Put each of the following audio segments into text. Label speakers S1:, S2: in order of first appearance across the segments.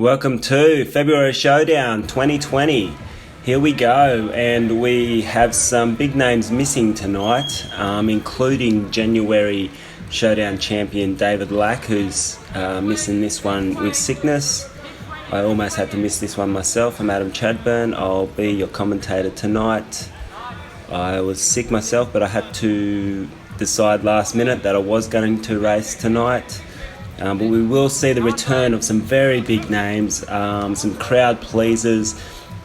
S1: Welcome to February Showdown 2020. Here we go, and we have some big names missing tonight, including January Showdown champion David Lack, who's missing this one with sickness. I almost had to miss this one myself. I'm Adam Chadburn. I'll be your commentator tonight. I was sick myself, but I had to decide last minute that I was going to race tonight. But we will see the return of some very big names, some crowd pleasers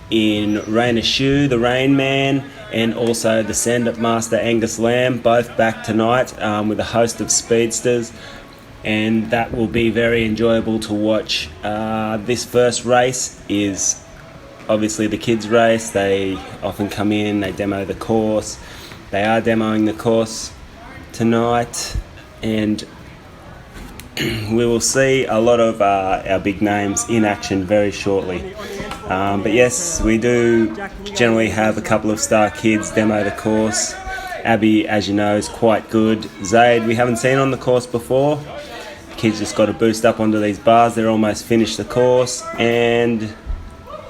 S1: in Rain Shoe, the Rain Man, and also the Stand-Up Master Angus Lamb, both back tonight with a host of speedsters. And that will be very enjoyable to watch. This first race is obviously the kids' race. They often come in, they demo the course. They are demoing the course tonight, and we will see a lot of our big names in action very shortly. But yes, we do generally have a couple of star kids demo the course. Abby, as you know, is quite good. Zaid, we haven't seen on the course before. The kids just got to boost up onto these bars. They're almost finished the course, and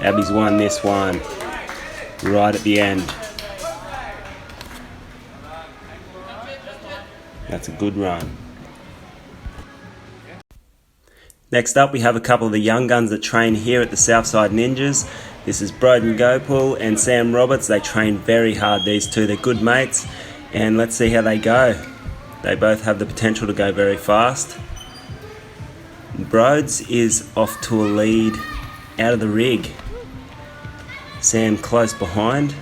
S1: Abby's won this one right at the end. That's a good run. Next up, we have a couple of the young guns that train here at the Southside Ninjas. This is Broden Gopal and Sam Roberts. They train very hard, these two. They're good mates, and let's see how they go. They both have the potential to go very fast. Broads is off to a lead out of the rig. Sam close behind.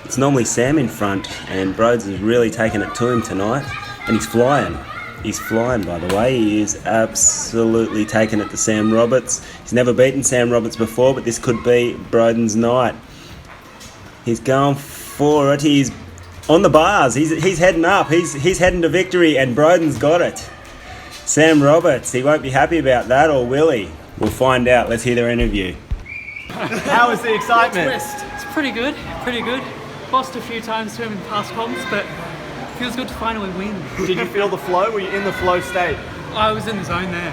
S1: It's normally Sam in front, and Broads is really taking it to him tonight, and he's flying. He's flying, by the way. He is absolutely taking it to Sam Roberts. He's never beaten Sam Roberts before, but this could be Broden's night. He's going for it. He's on the bars. He's heading up. He's heading to victory, and Broden's got it. Sam Roberts, he won't be happy about that, or will he? We'll find out. Let's hear their interview.
S2: How was the excitement?
S3: It's pretty good. Lost a few times to him in past comps, but feels good to finally win.
S2: Did you feel the flow? Were you in the flow state?
S3: I was in the zone there.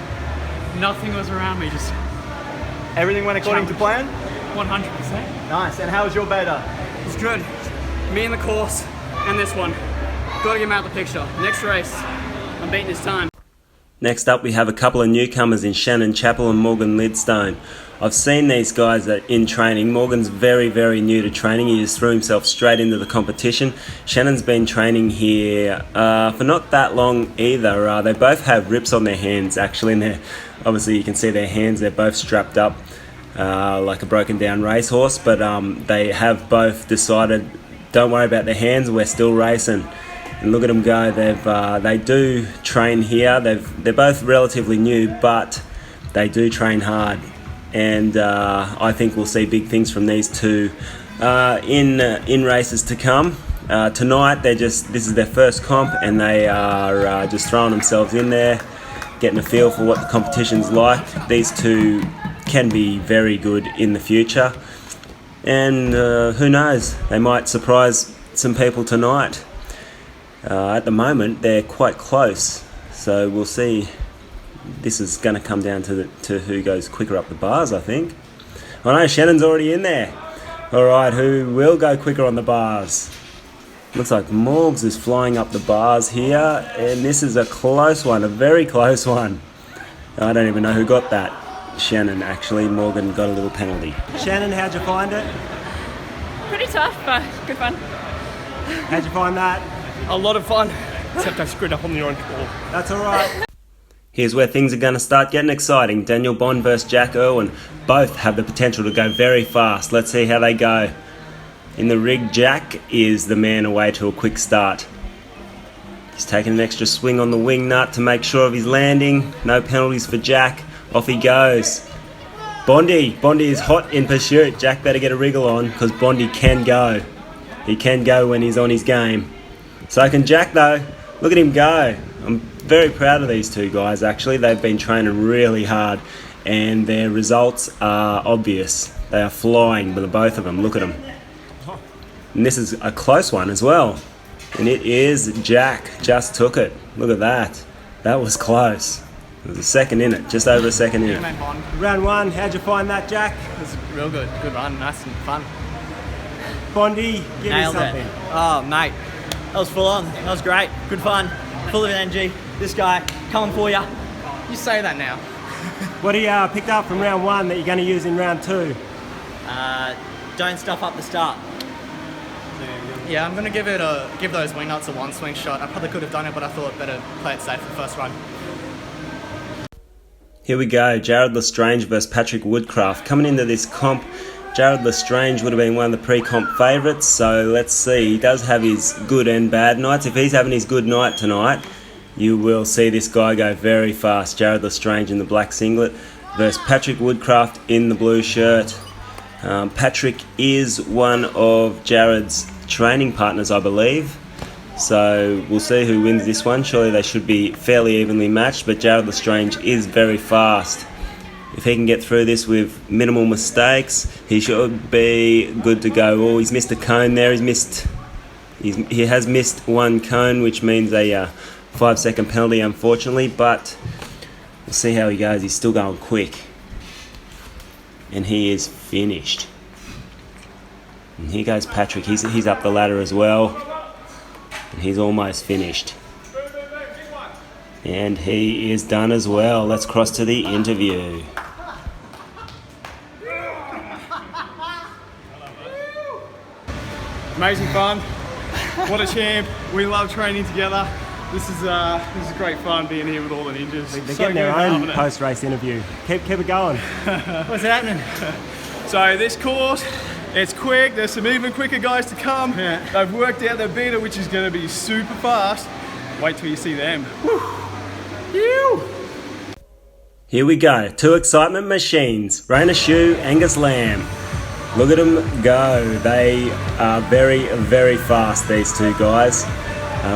S3: Nothing was around me, just
S2: Everything went according to plan?
S3: 100%.
S2: Nice. And how was your beta?
S4: It's good. Me and the course and this one. Got to get him out of the picture. Next race, I'm beating his time.
S1: Next up, we have a couple of newcomers in Shannon Chappell and Morgan Lidstone. I've seen these guys in training. Morgan's very, very new to training. He just threw himself straight into the competition. Shannon's been training here for not that long either. They both have rips on their hands, actually. And obviously, you can see their hands. They're both strapped up like a broken down racehorse. But they have both decided, don't worry about their hands. We're still racing. And look at them go. They do train here. They're both relatively new, but they do train hard. And I think we'll see big things from these two in races to come. Tonight, this is their first comp, and they are just throwing themselves in there, getting a feel for what the competition's like. These two can be very good in the future, and who knows, they might surprise some people tonight. At the moment, they're quite close, so we'll see. This is going to come down to who goes quicker up the bars, I think. Oh no, Shannon's already in there. Alright, who will go quicker on the bars? Looks like Morgs is flying up the bars here, and this is a close one, a very close one. I don't even know who got that. Shannon, actually. Morgan got a little penalty. Shannon, how'd you find it?
S5: Pretty tough, but good fun.
S1: How'd you find that?
S4: A lot of fun. Except I screwed up on the orange ball.
S1: That's alright. Here's where things are going to start getting exciting. Daniel Bond versus Jack Irwin. Both have the potential to go very fast. Let's see how they go. In the rig, Jack is the man away to a quick start. He's taking an extra swing on the wing nut to make sure of his landing. No penalties for Jack. Off he goes. Bondi is hot in pursuit. Jack better get a wriggle on, because Bondi can go. He can go when he's on his game. So can Jack though. Look at him go. I'm very proud of these two guys, actually. They've been training really hard, and their results are obvious. They are flying with the both of them. Look at them. And this is a close one as well. And it is Jack. Just took it. Look at that. That was close. It was a second in it, just over a second in it.
S4: Mate, Bond.
S2: Round one, how'd you find that, Jack?
S4: It was real good. Good run. Nice and fun.
S2: Bondi, give me
S6: Nailed
S2: something.
S6: it. Oh, mate. That was full on. That was great. Good fun. Full of energy. This guy coming for you.
S4: You say that now.
S2: What do you picked up from round one that you're going to use in round two?
S6: Don't stuff up the start.
S4: Yeah, I'm gonna give those wing nuts a one swing shot. I probably could have done it, but I thought better play it safe for the first run.
S1: Here we go, Jared Lestrange versus Patrick Woodcraft. Coming into this comp, Jared Lestrange would have been one of the pre-comp favourites, so let's see. He does have his good and bad nights. If he's having his good night tonight, you will see this guy go very fast. Jared Lestrange in the black singlet versus Patrick Woodcraft in the blue shirt. Patrick is one of Jared's training partners, I believe. So we'll see who wins this one. Surely they should be fairly evenly matched, but Jared Lestrange is very fast. If he can get through this with minimal mistakes, he should be good to go. Oh, he's missed a cone there. He has missed one cone, which means a 5-second penalty, unfortunately, but we'll see how he goes. He's still going quick. And he is finished. And here goes Patrick. He's up the ladder as well. And he's almost finished. And he is done as well. Let's cross to the interview.
S2: Amazing fun. What a champ. We love training together. This is great fun being here with all the ninjas.
S7: They're getting their own post-race interview. Keep it going.
S6: What's happening?
S2: So this course, it's quick. There's some even quicker guys to come.
S7: Yeah.
S2: They've worked out their beta, which is going to be super fast. Wait till you see them.
S1: Here we go. Two excitement machines. Rainer Shoe, Angus Lamb. Look at them go. They are very, very fast, these two guys.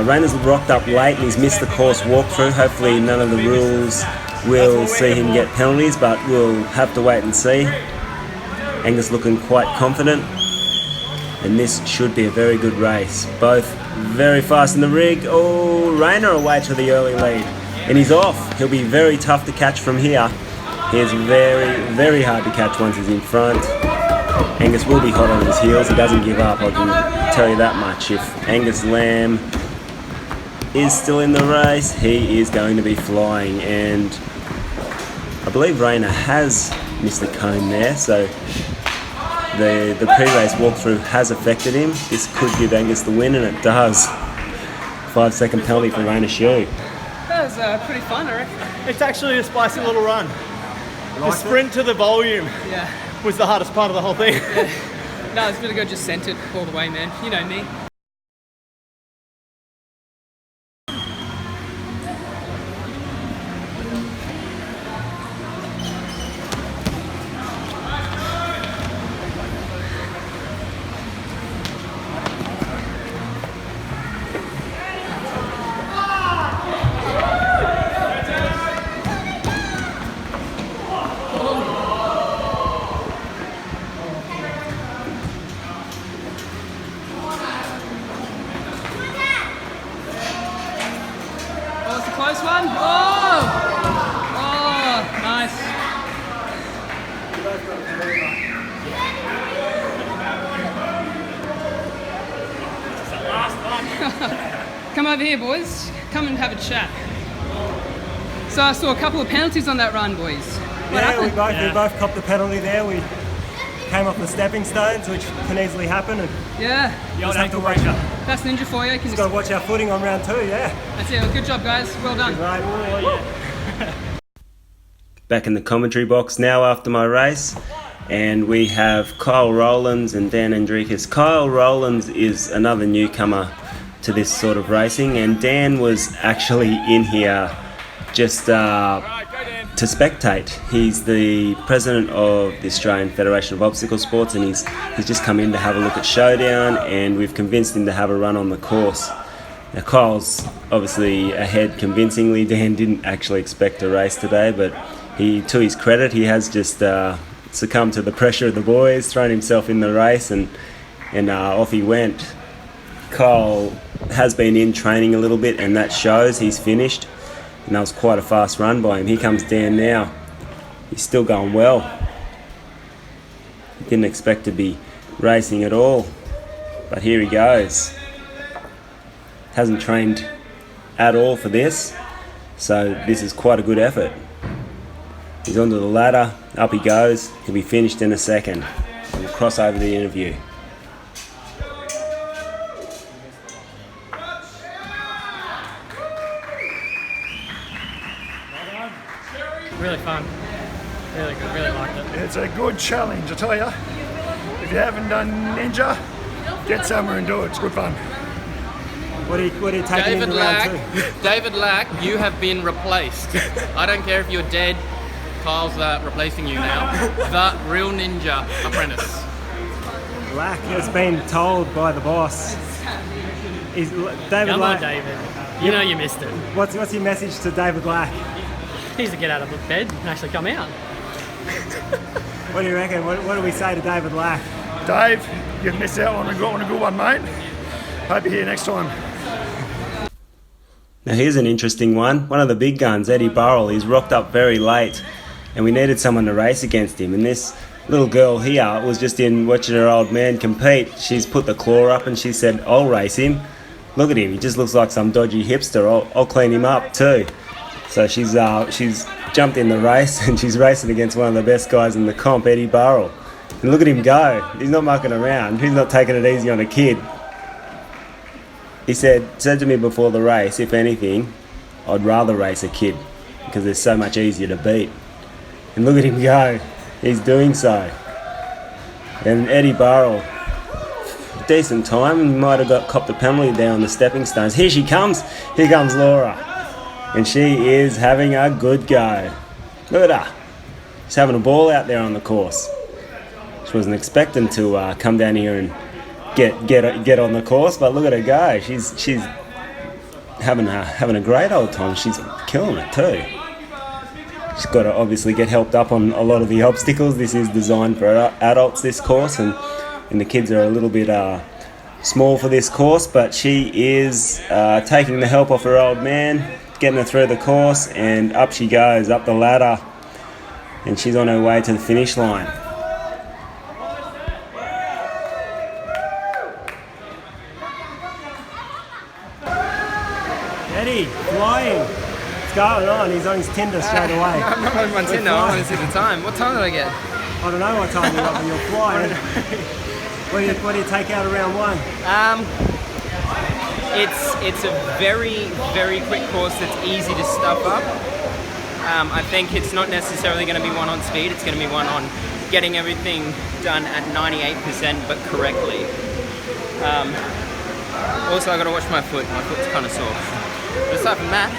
S1: Rainer's rocked up late and he's missed the course walkthrough. Hopefully none of the rules will see him get penalties, but we'll have to wait and see. Angus looking quite confident, and this should be a very good race. Both very fast in the rig. Oh, Rainer away to the early lead, and he's off. He'll be very tough to catch from here. He's very, very hard to catch once he's in front. Angus will be hot on his heels. He doesn't give up, I can tell you that much. If Angus Lamb is still in the race, he is going to be flying, and I believe Rainer has missed the cone there, so the pre-race walkthrough has affected him. This could give Angus the win, and it does. 5-second penalty for Rainer Shoe.
S4: That was pretty fun, I reckon.
S2: It's actually a spicy little run. The sprint to the volume
S4: Yeah.
S2: was the hardest part of the whole thing.
S4: No, it's really good. Just sent it all the way, man. You know me. Close one. Oh! Oh, nice. Come over here, boys. Come and have a chat. So I saw a couple of penalties on that run, boys. What
S7: We
S4: happened?
S7: both copped the penalty there. We came off the stepping stones, which can easily happen. And
S4: Yeah,
S7: just have to watch out.
S4: that's ninja for you. You can
S7: Just got to watch our footing on round 2, yeah.
S4: That's it. Good job, guys. Well done.
S7: Right.
S1: Back in the commentary box now after my race, and we have Kyle Rowlands and Dan Andrikis. Kyle Rowlands is another newcomer to this sort of racing, and Dan was actually in here just to spectate. He's the president of the Australian Federation of Obstacle Sports, and he's just come in to have a look at Showdown, and we've convinced him to have a run on the course. Now Kyle's obviously ahead convincingly. Dan didn't actually expect a race today, but to his credit, he has just succumbed to the pressure of the boys, thrown himself in the race, and off he went. Kyle has been in training a little bit, and that shows. He's finished. And that was quite a fast run by him. Here comes Dan now. He's still going well. He didn't expect to be racing at all. But here he goes. Hasn't trained at all for this. So this is quite a good effort. He's onto the ladder. Up he goes. He'll be finished in a second. We'll cross over the interview.
S3: Really fun. Really good. Really liked it.
S8: It's a good challenge, I tell you. If you haven't done Ninja, get somewhere and do it. It's good fun.
S7: What are you taking into round two?
S9: David Lack, you have been replaced. I don't care if you're dead. Kyle's replacing you now. The real ninja apprentice.
S7: Lack has been told by the boss. David
S3: Come
S7: Lack.
S3: on, David. You know you missed it.
S7: What's your message to David Lack?
S3: He needs to get out of bed and actually come out.
S7: What do you reckon? What do we say to David Lack?
S8: Dave, you've missed out on a good one, mate. Hope you're here next time.
S1: Now here's an interesting one. One of the big guns, Eddie Burrell, he's rocked up very late and we needed someone to race against him. And this little girl here was just in watching her old man compete. She's put the claw up and she said, I'll race him. Look at him, he just looks like some dodgy hipster. I'll clean him up too. So she's jumped in the race and she's racing against one of the best guys in the comp, Eddie Burrell. And look at him go. He's not mucking around. He's not taking it easy on a kid. He said to me before the race, if anything, I'd rather race a kid because they're so much easier to beat. And look at him go. He's doing so. And Eddie Burrell, decent time. He might have copped a penalty there on the stepping stones. Here she comes. Here comes Laura. And she is having a good go. Look at her. She's having a ball out there on the course. She wasn't expecting to come down here and get on the course, but look at her go. She's having a great old time. She's killing it too. She's got to obviously get helped up on a lot of the obstacles. This is designed for adults, this course, and the kids are a little bit small for this course, but she is taking the help off her old man, getting her through the course, and up she goes, up the ladder, and she's on her way to the finish line.
S7: Eddie, flying. What's going on? He's on his Tinder straight away.
S9: I'm not on my Tinder, I'm on the time. What time did I get?
S7: I don't know what time you're up when you're flying. What do you take out of round one?
S9: It's a very, very quick course that's easy to stuff up. I think it's not necessarily going to be one on speed, it's going to be one on getting everything done at 98% but correctly. Also, I've got to watch my foot. My foot's kind of sore. But aside from that,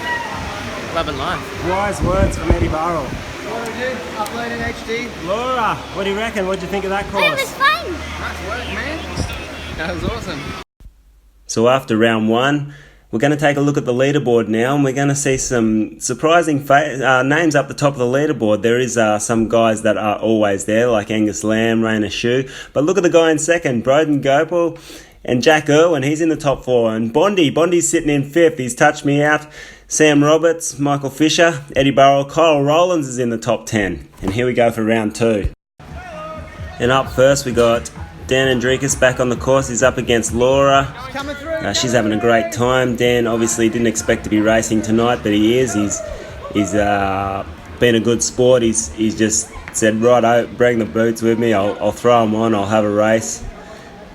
S9: loving life.
S7: Wise words from Eddie Burrell.
S9: What dude? Upload in HD.
S7: Laura, what do you reckon? What do you think of that course?
S5: It was fun.
S9: Nice work, man. That was awesome.
S1: So after round one, we're going to take a look at the leaderboard now, and we're going to see some surprising names up the top of the leaderboard. There is some guys that are always there, like Angus Lamb, Rainer Shue. But look at the guy in second, Broden Gopal and Jack Irwin. He's in the top four. And Bondi's sitting in fifth. He's touched me out. Sam Roberts, Michael Fisher, Eddie Burrell, Kyle Rowlands is in the top 10. And here we go for round two. And up first we got Dan Andrikis back on the course. He's up against Laura. She's having a great time. Dan obviously didn't expect to be racing tonight, but he is. He's been a good sport. He's just said, right, bring the boots with me. I'll throw them on. I'll have a race.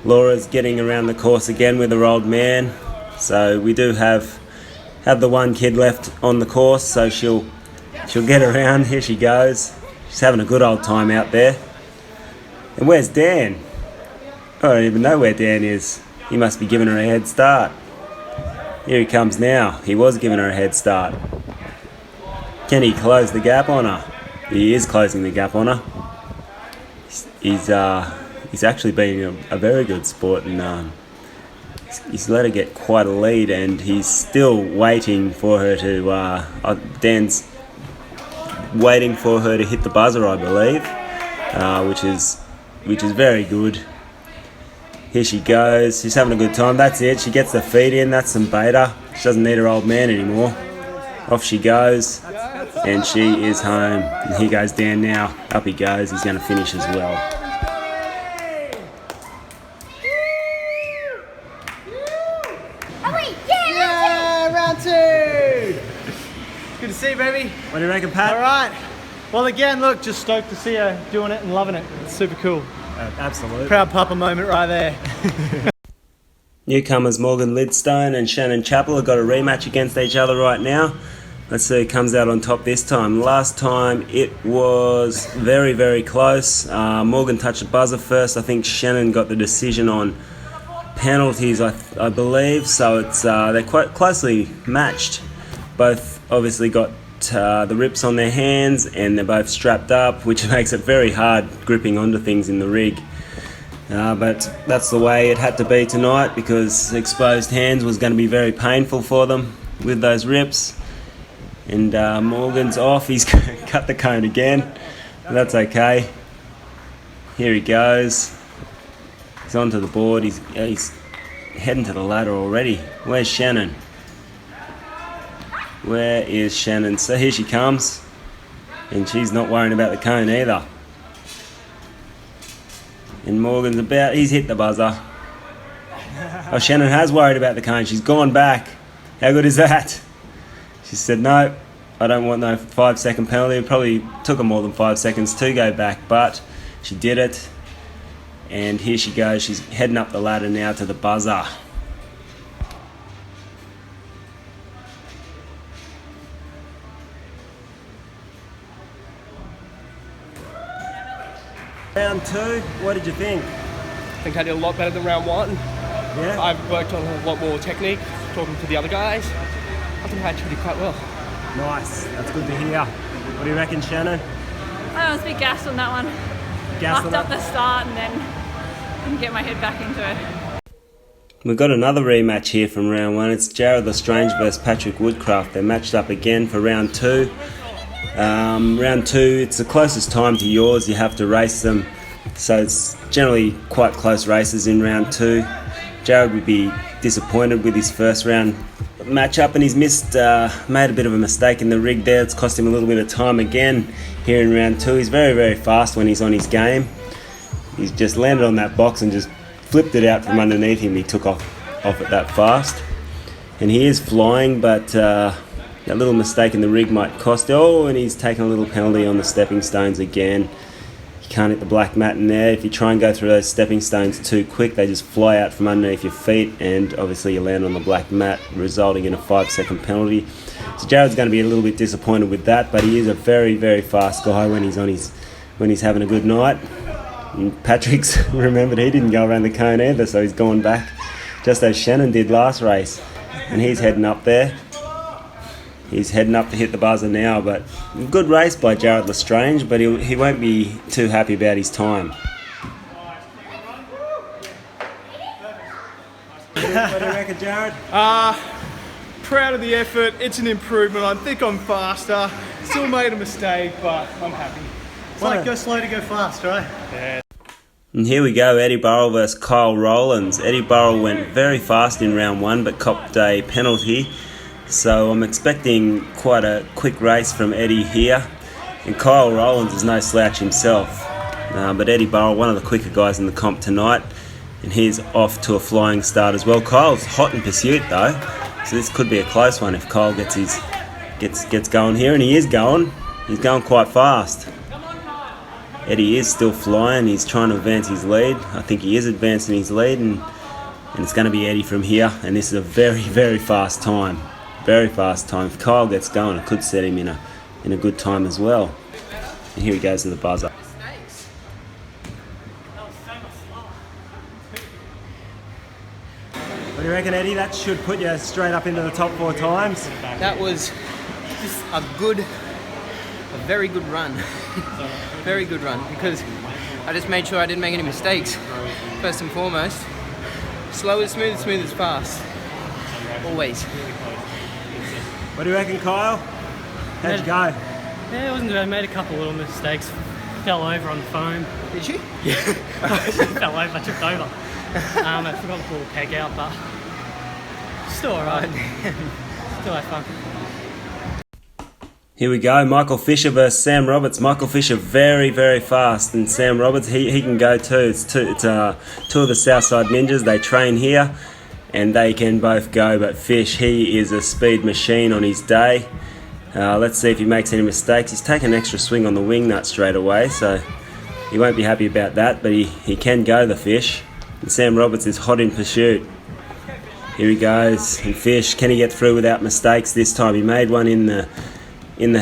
S1: Laura's getting around the course again with her old man. So we do have the one kid left on the course, so she'll get around. Here she goes. She's having a good old time out there. And where's Dan? I don't even know where Dan is. He must be giving her a head start. Here he comes now. He was giving her a head start. Can he close the gap on her? He is closing the gap on her. He's actually been a very good sport, and he's let her get quite a lead, and he's still waiting for her to. Dan's waiting for her to hit the buzzer, I believe, which is very good. Here she goes. She's having a good time. That's it. She gets the feet in. That's some beta. She doesn't need her old man anymore. Off she goes, and she is home. And here goes Dan now. Up he goes. He's going to finish as well.
S6: Round 2! Good to see you, baby.
S7: What do you reckon, Pat?
S6: All right. Well, again, look, just stoked to see her doing it and loving it. It's super cool.
S7: Absolutely.
S6: Proud papa moment right there.
S1: Newcomers Morgan Lidstone and Shannon Chappell have got a rematch against each other right now. Let's see who comes out on top this time. Last time it was very, very close. Morgan touched the buzzer first. I think Shannon got the decision on penalties, I believe. So it's they're quite closely matched. Both obviously got the rips on their hands, and they're both strapped up, which makes it very hard gripping onto things in the rig. But that's the way it had to be tonight, because exposed hands was going to be very painful for them with those rips. And Morgan's off. He's cut the cone again. But that's okay. Here he goes. He's onto the board. He's heading to the ladder already. Where's Shannon? Where is Shannon? So here she comes. And she's not worrying about the cone either. And Morgan's he's hit the buzzer. Oh, Shannon has worried about the cone. She's gone back. How good is that? She said, no, I don't want no 5-second penalty. It probably took her more than 5 seconds to go back, but she did it. And here she goes. She's heading up the ladder now to the buzzer.
S7: Round 2, what did you think?
S10: I think I did a lot better than round 1.
S7: Yeah?
S10: I've worked on a lot more technique, talking to the other guys. I think I actually did quite well.
S7: Nice, that's good to hear. What do you reckon, Shannon?
S5: I was a bit gassed on that one. Mucked up the start and then didn't get my head back into it.
S1: We've got another rematch here from round 1. It's Jared Lestrange versus Patrick Woodcraft. They're matched up again for round 2. Round 2, it's the closest time to yours. You have to race them, so it's generally quite close races in round 2. Jared would be disappointed with his first round match-up, and he's made a bit of a mistake in the rig there. It's cost him a little bit of time again here in round 2. He's very, very fast when he's on his game. He's just landed on that box and just flipped it out from underneath him. He took off it that fast, and he is flying, but that little mistake in the rig might cost. Oh, and he's taken a little penalty on the stepping stones again. You can't hit the black mat in there. If you try and go through those stepping stones too quick, they just fly out from underneath your feet, and obviously you land on the black mat, resulting in a 5-second penalty. So Jared's going to be a little bit disappointed with that, but he is a very, very fast guy when he's having a good night. And Patrick's remembered he didn't go around the cone either, so he's gone back just as Shannon did last race, and he's heading up there. He's heading up to hit the buzzer now, but good race by Jared Lestrange, but he won't be too happy about his time. What do you reckon, Jared?
S2: Proud of the effort. It's an improvement. I think I'm faster. Still made a mistake, but I'm happy.
S6: It's like go slow to go fast, right?
S2: Yeah.
S1: And here we go, Eddie Burrell versus Kyle Rowlands. Eddie Burrell went very fast in round 1, but copped a penalty. So I'm expecting quite a quick race from Eddie here. And Kyle Rowlands is no slouch himself. But Eddie Burrell, one of the quicker guys in the comp tonight, and he's off to a flying start as well. Kyle's hot in pursuit though, so this could be a close one if Kyle gets going here, and he is going. He's going quite fast. Eddie is still flying. He's trying to advance his lead. I think he is advancing his lead, and it's going to be Eddie from here. And this is a very, very fast time. Very fast time. If Kyle gets going, it could set him in a good time as well. And here he goes to the buzzer.
S7: What do you reckon, Eddie? That should put you straight up into the top 4 times.
S9: That was a very good run. Very good run, because I just made sure I didn't make any mistakes, first and foremost. Slow is smooth is fast. Always.
S7: What do you reckon, Kyle? How'd you go?
S3: Yeah, it wasn't bad. I made a couple little mistakes. Fell over on the foam.
S9: Did you?
S3: Yeah. I fell over, I tripped over. I forgot to pull the peg out, but still alright. Still had fun.
S1: Here we go, Michael Fisher versus Sam Roberts. Michael Fisher very, very fast, and Sam Roberts, he can go too. It's two of the Southside Ninjas. They train here, and they can both go, but Fish, he is a speed machine on his day. Let's see if he makes any mistakes. He's taken an extra swing on the wing nut straight away, so he won't be happy about that, but he can go, the Fish. And Sam Roberts is hot in pursuit. Here he goes, and Fish, can he get through without mistakes this time? He made one in the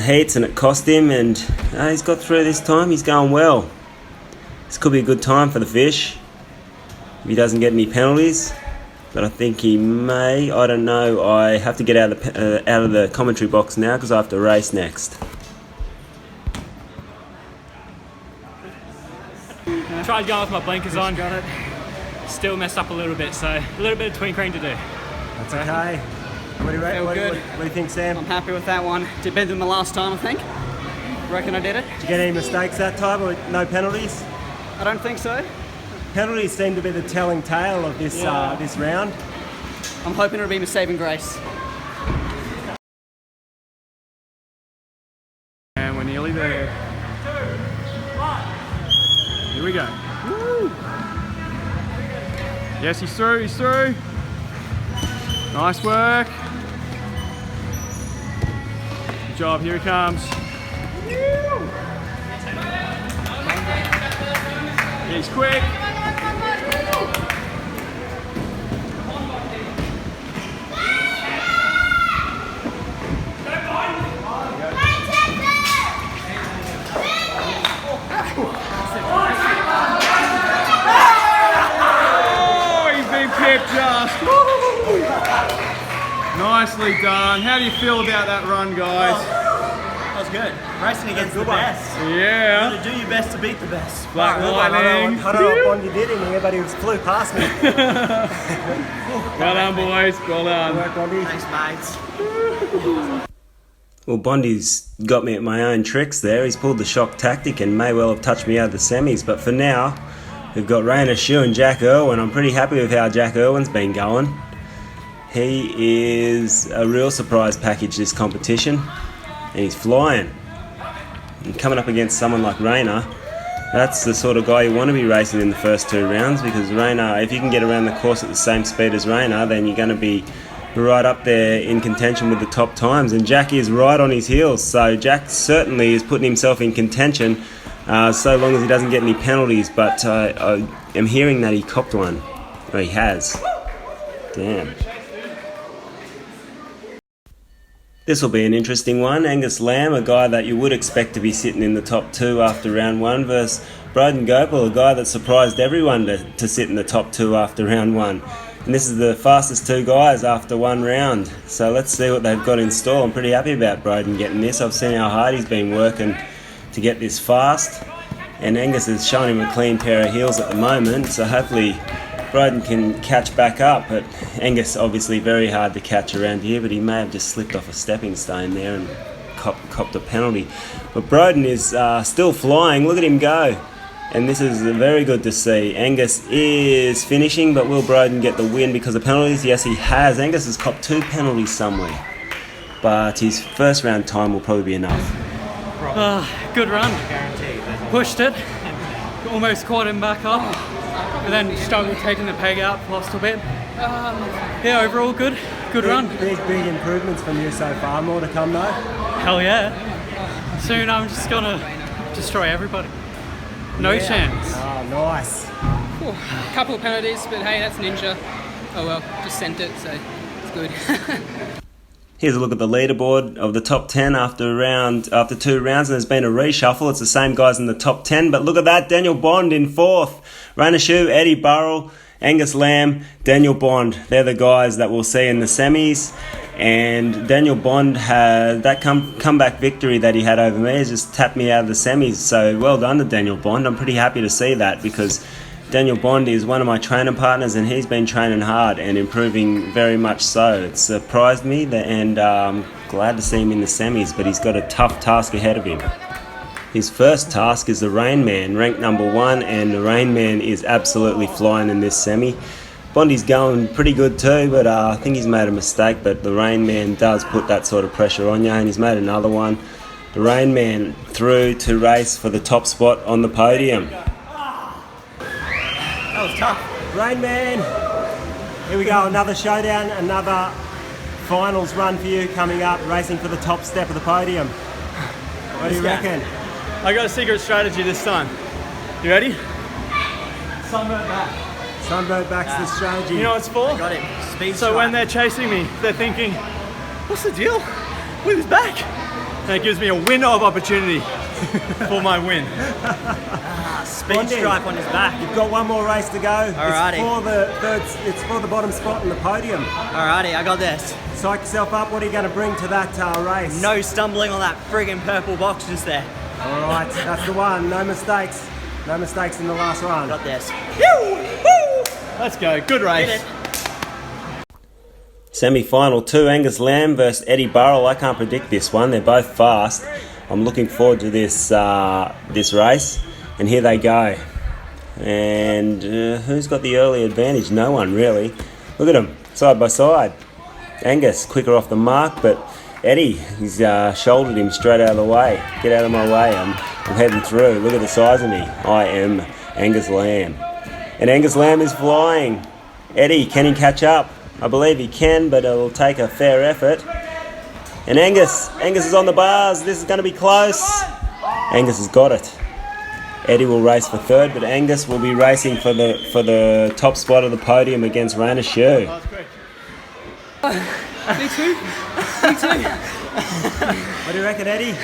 S1: heats and it cost him, and he's got through this time. He's going well. This could be a good time for the Fish if he doesn't get any penalties, but I think he may. I don't know. I have to get out of the commentary box now because I have to race next.
S3: Tried going with my blinkers on, got it. Still messed up a little bit, so a little bit of twinkering to do.
S7: That's okay. What do you think, Sam?
S6: I'm happy with that one. Did better than the last time, I think. Reckon I did it.
S7: Did you get any mistakes that time, or no penalties?
S6: I don't think so.
S7: Penalties seem to be the telling tale of this this round.
S6: I'm hoping it'll be my saving grace.
S2: And we're nearly there. Here we go. Woo. Yes, he's through, he's through. Nice work. Good job, here he comes. He's quick. Just. Nicely done. How do you feel about that run, guys?
S6: That was good. Racing against the best.
S2: Yeah.
S6: You gotta do your best to beat the best.
S2: Black Lightning.
S7: I don't know what Bondi did in here, but he flew past me.
S2: Well done, boys. Well done.
S7: Work, Bondi.
S6: Thanks, mates.
S1: Well, Bondi's got me at my own tricks there. He's pulled the shock tactic and may well have touched me out of the semis, but for now, we've got Rainer Shue and Jack Irwin. I'm pretty happy with how Jack Irwin's been going. He is a real surprise package this competition, and he's flying. And coming up against someone like Rainer, that's the sort of guy you want to be racing in the first two rounds, because Rainer, if you can get around the course at the same speed as Rainer, then you're going to be right up there in contention with the top times. And Jack is right on his heels, so Jack certainly is putting himself in contention so long as he doesn't get any penalties, but I am hearing that he copped one. Or he has. Damn. This will be an interesting one. Angus Lamb, a guy that you would expect to be sitting in the top two after round one, versus Broden Gopal, a guy that surprised everyone to sit in the top two after round one. And this is the fastest two guys after one round. So let's see what they've got in store. I'm pretty happy about Broden getting this. I've seen how hard he's been working to get this fast, and Angus is showing him a clean pair of heels at the moment, so hopefully Broden can catch back up. But Angus obviously very hard to catch around here, but he may have just slipped off a stepping stone there and copped a penalty. But Broden is still flying. Look at him go, and this is very good to see. Angus is finishing, but will Broden get the win because of penalties? Yes, he has. Angus has copped 2 penalties somewhere, but his first round time will probably be enough.
S3: Good run. Pushed it. Almost caught him back up. And then struggled taking the peg out, lost a bit. Yeah, overall good. Good run.
S7: Big improvements from you so far. More to come though.
S3: Hell yeah. Soon I'm just gonna destroy everybody. No chance.
S7: Oh, nice.
S4: A couple of penalties, but hey, that's Ninja. Oh well, just sent it, so it's good.
S1: Here's a look at the leaderboard of the top 10 after 2 rounds, and there's been a reshuffle. It's the same guys in the top 10, but look at that, Daniel Bond in 4th. Rainer Shue, Eddie Burrell, Angus Lamb, Daniel Bond. They're the guys that we'll see in the semis, and Daniel Bond had that comeback victory that he had over me has just tapped me out of the semis, so well done to Daniel Bond. I'm pretty happy to see that, because Daniel Bond is one of my training partners, and he's been training hard and improving very much so. It surprised me, and I'm glad to see him in the semis, but he's got a tough task ahead of him. His first task is the Rain Man, ranked number 1, and the Rain Man is absolutely flying in this semi. Bondi's going pretty good too, but I think he's made a mistake, but the Rain Man does put that sort of pressure on you, and he's made another one. The Rain Man through to race for the top spot on the podium.
S6: That was tough.
S7: Rain Man. Here we go, another showdown, another finals run for you coming up, racing for the top step of the podium. What do you reckon?
S2: I got a secret strategy this time. You ready?
S6: Sunburn back.
S7: Sunbird back's the strategy.
S2: You know what it's for?
S6: Got it. Speed
S2: So when they're chasing me, they're thinking, what's the deal with his back? And it gives me a window of opportunity for my win.
S6: speed stripe on his back.
S7: You've got one more race to go.
S6: Alrighty.
S7: It's for the bottom spot on the podium.
S6: Alrighty, I got this.
S7: Psych yourself up. What are you going to bring to that race?
S6: No stumbling on that friggin' purple box just there.
S7: All right, that's the one. No mistakes. No mistakes in the last run.
S6: Got this.
S2: Let's go. Good race.
S1: Semi-final 2, Angus Lamb versus Eddie Burrell. I can't predict this one. They're both fast. I'm looking forward to this race. And here they go. And who's got the early advantage? No one, really. Look at them, side by side. Angus, quicker off the mark, but Eddie, he's shouldered him straight out of the way. Get out of my way, I'm heading through. Look at the size of me. I am Angus Lamb. And Angus Lamb is flying. Eddie, can he catch up? I believe he can, but it'll take a fair effort. And Angus is on the bars. This is going to be close. Angus has got it. Eddie will race for third, but Angus will be racing for the top spot of the podium against Rainer Shoe.
S4: Me too.
S7: What do you reckon, Eddie?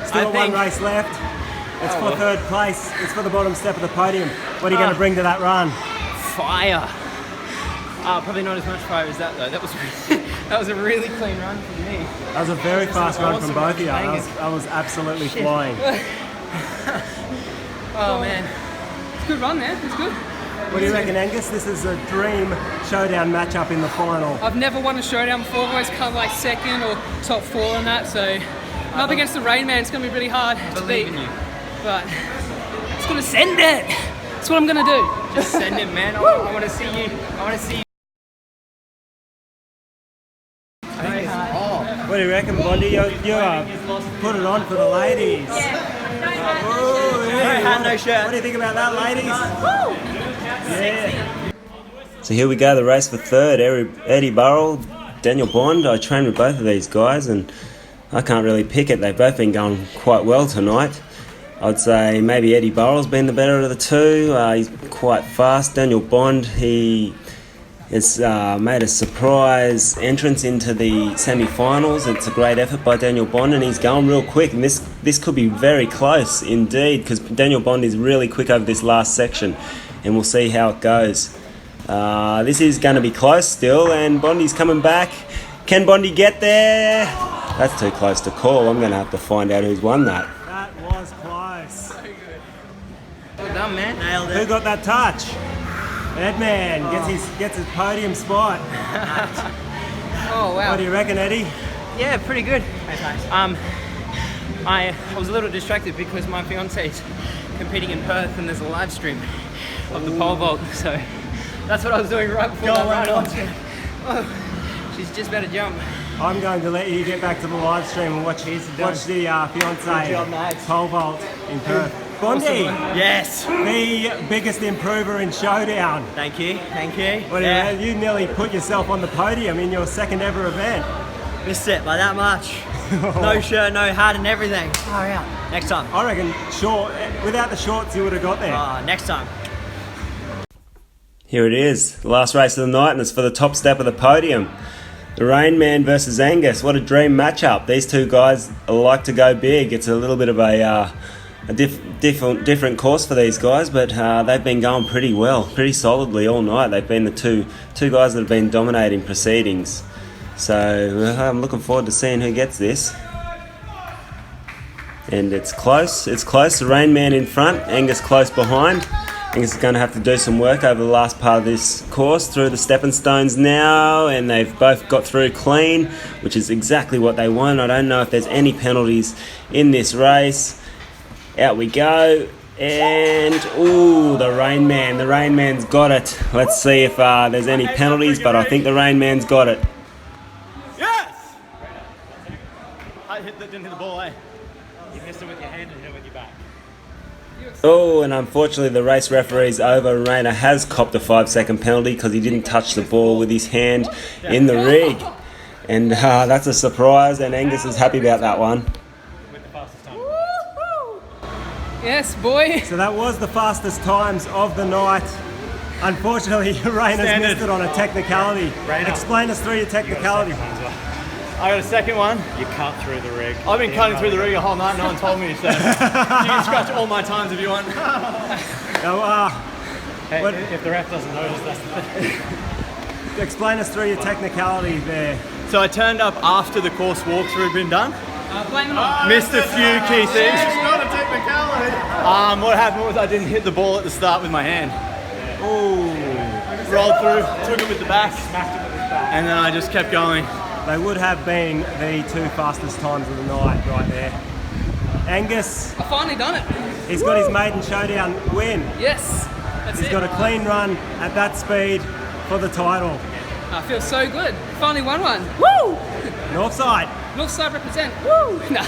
S7: Still one race left. It's for third place. It's for the bottom step of the podium. What are you going to bring to that run?
S9: Fire. Probably not as much fire as that though. That was a really clean run for me.
S7: That was a very fast run from both of you. I was absolutely flying.
S9: Oh man.
S4: It's a good run there. It's good.
S7: What do you reckon, Angus? This is a dream showdown matchup in the final.
S4: I've never won a showdown before. I've always come like second or top 4 on that. So up against the Rain Man, it's going to be really hard to beat.
S9: In you.
S4: But it's going to send it. That's what I'm going to do.
S9: Just send it, man. I want to see you. I want to see you.
S7: What do you reckon, Bondi? You put it on for the ladies.
S6: No shirt.
S7: What do you think about that, ladies? Yeah.
S1: So here we go, the race for third. Eddie Burrell, Daniel Bond. I trained with both of these guys and I can't really pick it. They've both been going quite well tonight. I'd say maybe Eddie Burrell's been the better of the two. He's quite fast. Daniel Bond, he has made a surprise entrance into the semi-finals. It's a great effort by Daniel Bond and he's going real quick. And this could be very close indeed because Daniel Bond is really quick over this last section. And we'll see how it goes. This is going to be close still, and Bondi's coming back. Can Bondi get there? That's too close to call. I'm going to have to find out who's won that.
S7: That was close.
S9: Well done, man.
S6: Nailed it.
S7: Who got that touch? Edman gets his podium spot.
S9: Oh wow.
S7: What do you reckon, Eddie?
S9: Yeah, pretty good. I was a little distracted because my fiance's competing in Perth and there's a live stream of the pole vault, so that's what I was doing right before that run. Oh, she's just about to jump.
S7: I'm going to let you get back to the live stream and watch the fiance pole vault in Perth. Bondi,
S6: Yes.
S7: the biggest improver in Showdown.
S6: Thank you.
S7: What do you, you nearly put yourself on the podium in your second ever event.
S6: Missed it by that much. No shirt, no hat and everything. Oh yeah. Next time.
S7: I reckon without the shorts you would have got there.
S6: Next time.
S1: Here it is, the last race of the night, and it's for the top step of the podium. The Rain Man versus Angus. What a dream matchup. These two guys like to go big. It's a little bit of a different course for these guys, but they've been going pretty well, pretty solidly all night. They've been the two guys that have been dominating proceedings. So I'm looking forward to seeing who gets this. And it's close. The Rain Man in front, Angus close behind. Angus is going to have to do some work over the last part of this course through the stepping stones now, and they've both got through clean, which is exactly what they want. I don't know if there's any penalties in this race. Out we go, and the Rain Man's got it. Let's see if there's any penalties, but I think the Rain Man's got it.
S2: Yes! I didn't hit the ball, eh?
S1: Oh, and unfortunately the race referee's over. Rayner has copped a 5-second penalty because he didn't touch the ball with his hand in the rig. And that's a surprise, and Angus is happy about that one.
S4: Yes, boy.
S7: So that was the fastest times of the night. Unfortunately, Rayner's missed it on a technicality. Explain us through your technicality.
S2: I got a second one.
S10: You cut through the rig.
S2: I've been cutting through the rig a whole night, no one told me, so you can scratch all my times if you want.
S7: So,
S10: Hey, if the ref doesn't notice, that's the thing.
S7: explain us through your technicality there.
S2: So I turned up after the course walkthrough had been done.
S4: Blame it on.
S2: Missed a few key things.
S8: It's not a technicality.
S2: What happened was I didn't hit the ball at the start with my hand. Ooh. Rolled through, took it with the back, and then I just kept going.
S7: They would have been the 2 fastest times of the night right there. Angus,
S4: I finally done it.
S7: he's got his maiden showdown win.
S4: Yes, that's
S7: He's
S4: it.
S7: got a clean run at that speed for the title.
S4: I feel so good. Finally won one. Woo!
S7: Northside,
S4: Northside represent. Woo! Nah.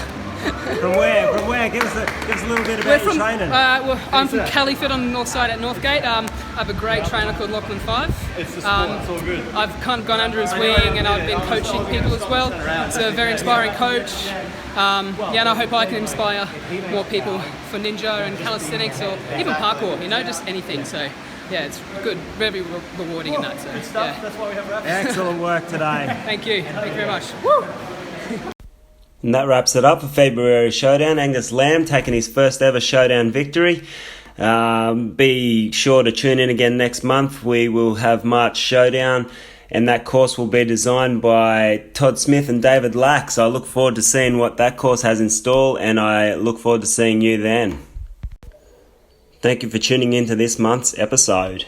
S7: from where? From where? Give us a little bit
S4: We're
S7: about your
S4: from.
S7: training.
S4: I'm from Califord on the north side at Northgate. I have a great trainer called Lachlan Five.
S2: It's the sport, it's all good.
S4: I've kind of gone under his wing, and I've been coaching people as well. It's a very inspiring coach. And I hope I can inspire more people for ninja and calisthenics or even parkour. Just anything. So. Yeah, it's good, very rewarding in that. So, yeah.
S2: That's why we have
S7: Excellent work today.
S4: Thank you very much. Woo!
S1: And that wraps it up for February Showdown. Angus Lamb taking his first ever Showdown victory. Be sure to tune in again next month. We will have March Showdown, and that course will be designed by Todd Smith and David Lack. So I look forward to seeing what that course has in store, and I look forward to seeing you then. Thank you for tuning in to this month's episode.